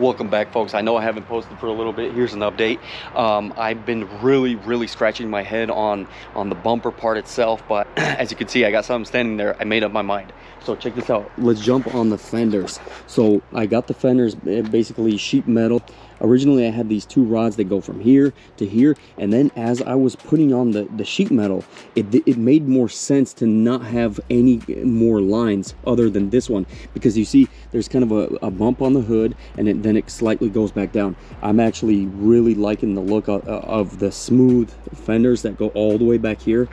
Welcome back, folks. I know I haven't posted for a little bit. Here's an update. I've been really scratching my head on the bumper part itself, but as you can see, I got something standing there. I made up my mind. So check this out. Let's jump on the fenders. So I got the fenders basically sheet metal. Originally I had these two rods that go from here to here, and then as I was putting on the sheet metal, it made more sense to not have any more lines other than this one, because you see there's kind of a bump on the hood, and then it slightly goes back down. I'm actually really liking the look of the smooth fenders that go all the way back here.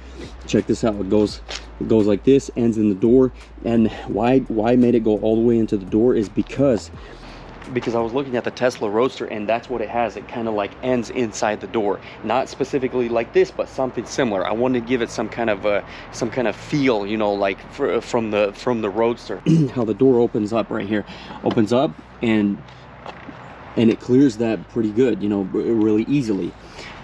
Check this out. It goes like this, ends in the door. And why I made it go all the way into the door is because I was looking at the Tesla Roadster, and that's what it has. It kind of like ends inside the door, not specifically like this, but something similar. I wanted to give it some kind of feel, you know, like from the Roadster. How the door opens up right here, opens up, and it clears that pretty good, you know, really easily.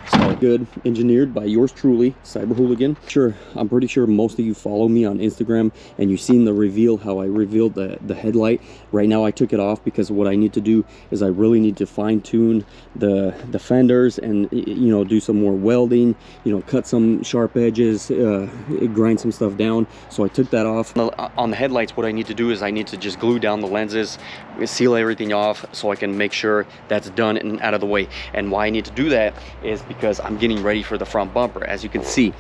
So good, engineered by yours truly, Cyber Hooligan. Sure, I'm pretty sure most of you follow me on Instagram, and you've seen the reveal, how I revealed the headlight. Right now I took it off because what I need to do is I really need to fine tune the fenders, and you know, do some more welding, you know, cut some sharp edges, grind some stuff down. So I took that off. On the headlights, what I need to do is I need to just glue down the lenses, seal everything off, so I can make sure that's done and out of the way. And why I need to do that is because I'm getting ready for the front bumper. As you can see,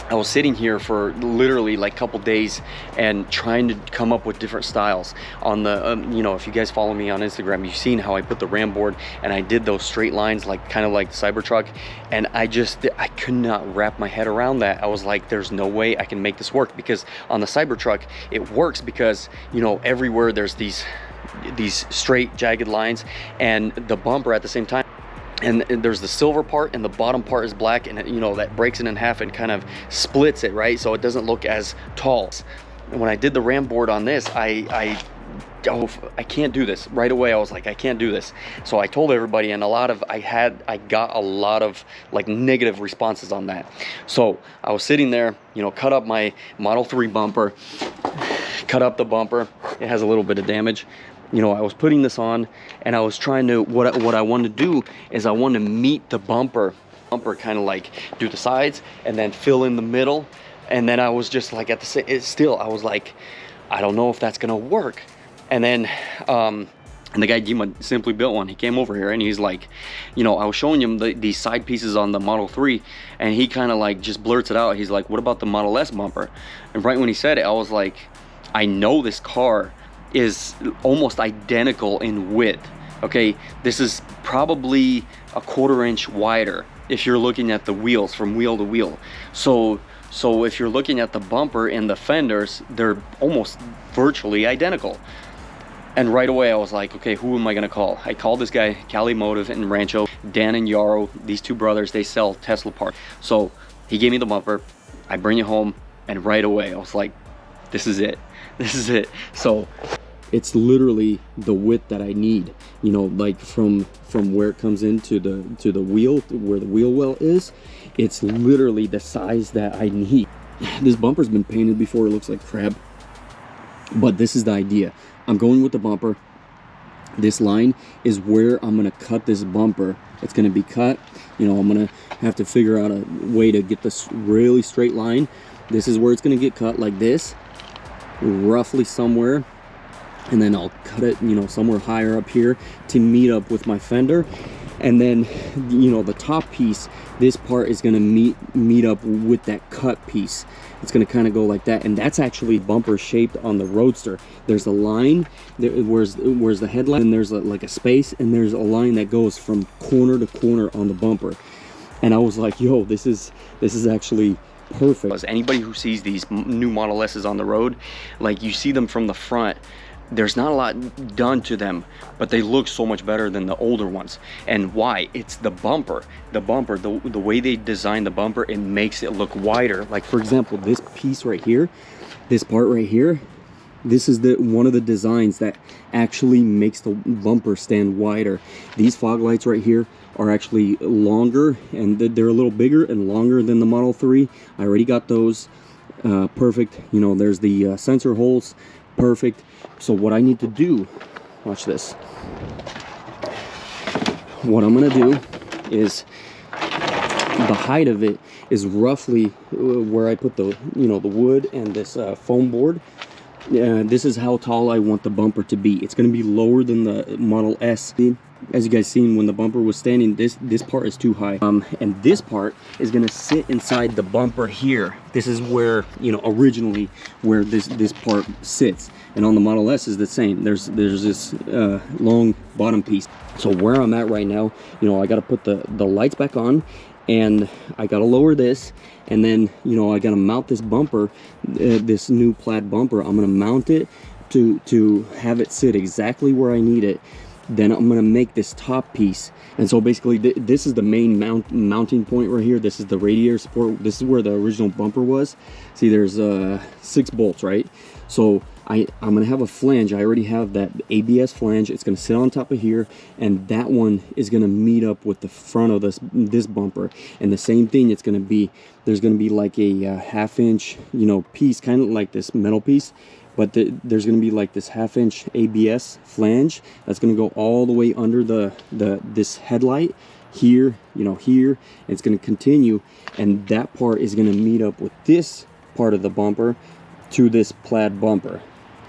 I was sitting here for literally like a couple days and trying to come up with different styles on the you know, if you guys follow me on Instagram, you've seen how I put the ram board and I did those straight lines, like kind of like the Cybertruck, and I could not wrap my head around that. I was like, there's no way I can make this work, because on the Cybertruck it works because, you know, everywhere there's these straight jagged lines, and the bumper at the same time, and there's the silver part and the bottom part is black, and you know, that breaks it in half and kind of splits it, right? So it doesn't look as tall. And when I did the ram board on this, I can't do this. Right away I was like, I can't do this. So I told everybody, and I got a lot of like negative responses on that. So I was sitting there, you know, cut up my Model 3 bumper, cut up the bumper. It has a little bit of damage. You know, I was putting this on, and I was trying to, what I wanted to do is I wanted to meet the bumper kind of like do the sides and then fill in the middle. And then I was just like, I was like, I don't know if that's gonna work. And then and the guy gave me a Simply Built one. He came over here and he's like, you know, I was showing him these side pieces on the Model 3, and he kind of like just blurts it out. He's like, what about the Model S bumper? And right when he said it, I was like, I know this car is almost identical in width. Okay, this is probably a 1/4 inch wider if you're looking at the wheels from wheel to wheel. So if you're looking at the bumper and the fenders, they're almost virtually identical. And right away I was like, okay, who am I gonna call? I called this guy, Cali Motive in Rancho, Dan and Yarrow. These two brothers, they sell Tesla parts. So he gave me the bumper, I bring it home, and right away I was like, this is it. This is it. So it's literally the width that I need, you know, like from where it comes into the wheel, where the wheel well is. It's literally the size that I need. This bumper's been painted before, it looks like crap, but this is the idea. I'm going with the bumper. This line is where I'm gonna cut this bumper. It's gonna be cut, you know, I'm gonna have to figure out a way to get this really straight line. This is where it's gonna get cut, like this, roughly somewhere, and then I'll cut it, you know, somewhere higher up here to meet up with my fender. And then, you know, the top piece, this part is going to meet up with that cut piece. It's going to kind of go like that, and that's actually bumper shaped on the Roadster. There's a line there, where's the headlight, and there's like a space, and there's a line that goes from corner to corner on the bumper. And I was like, yo, this is actually perfect. As anybody who sees these new Model S's on the road, like, you see them from the front, there's not a lot done to them, but they look so much better than the older ones. And why? It's the bumper. The way they design the bumper, it makes it look wider. Like, for example, this piece right here, this part right here, this is one of the designs that actually makes the bumper stand wider. These fog lights right here are actually longer, and they're a little bigger and longer than the Model 3. I already got those. Perfect. You know, there's the sensor holes. Perfect. So what I need to do, watch this. what I'm gonna do is, the height of it is roughly where I put the, you know, the wood and this foam board. This is how tall I want the bumper to be. It's going to be lower than the Model S. As you guys seen, when the bumper was standing, this part is too high. And this part is going to sit inside the bumper here. This is where, you know, originally where this part sits. And on the Model S is the same. There's this long bottom piece. So where I'm at right now, you know, I got to put the lights back on, and I gotta lower this, and then, you know, I gotta mount this bumper, this new plaid bumper. I'm gonna mount it to have it sit exactly where I need it. Then I'm gonna make this top piece, and so basically this is the main mounting point right here. This is the radiator support. This is where the original bumper was. See, there's 6 bolts, right? So I'm gonna have a flange. I already have that ABS flange. It's gonna sit on top of here, and that one is gonna meet up with the front of this bumper. And the same thing, it's gonna be, there's gonna be like a 1/2 inch, you know, piece, kind of like this metal piece, but there's gonna be like this 1/2 inch ABS flange that's gonna go all the way under this headlight here, you know, here. It's gonna continue, and that part is gonna meet up with this part of the bumper to this plaid bumper.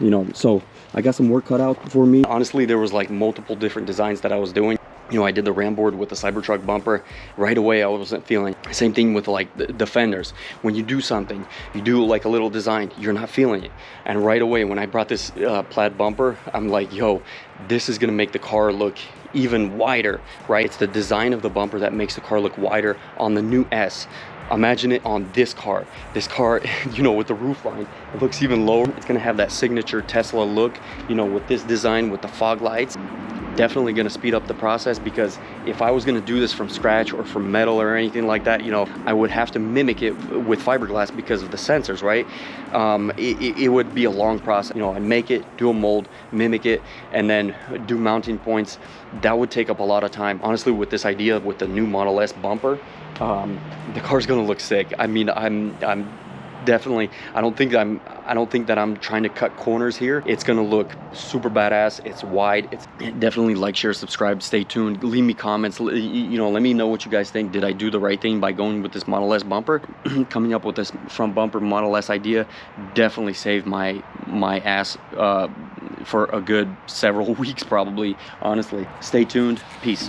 You know, so I got some work cut out for me. Honestly, there was like multiple different designs that I was doing. You know, I did the Ram board with the Cybertruck bumper. Right away, I wasn't feeling. Same thing with like the fenders. When you do something, you do like a little design, you're not feeling it. And right away, when I brought this plaid bumper, I'm like, yo, this is gonna make the car look even wider, right? It's the design of the bumper that makes the car look wider on the new S. Imagine it on this car. This car, you know, with the roof line, it looks even lower. It's gonna have that signature Tesla look, you know, with this design, with the fog lights. Definitely gonna speed up the process, because if I was gonna do this from scratch or from metal or anything like that, you know, I would have to mimic it with fiberglass because of the sensors, right? It would be a long process. You know, I'd make it, do a mold, mimic it, and then do mounting points. That would take up a lot of time. Honestly, with this idea with the new Model S bumper, the car's gonna look sick. I mean, I'm definitely, I don't think that I'm trying to cut corners here. It's gonna look super badass. It's wide. It's definitely like, share, subscribe, stay tuned, leave me comments, you know, let me know what you guys think. Did I do the right thing by going with this Model S bumper? Coming up with this front bumper Model S idea definitely saved my ass for a good several weeks probably. Honestly, stay tuned. Peace.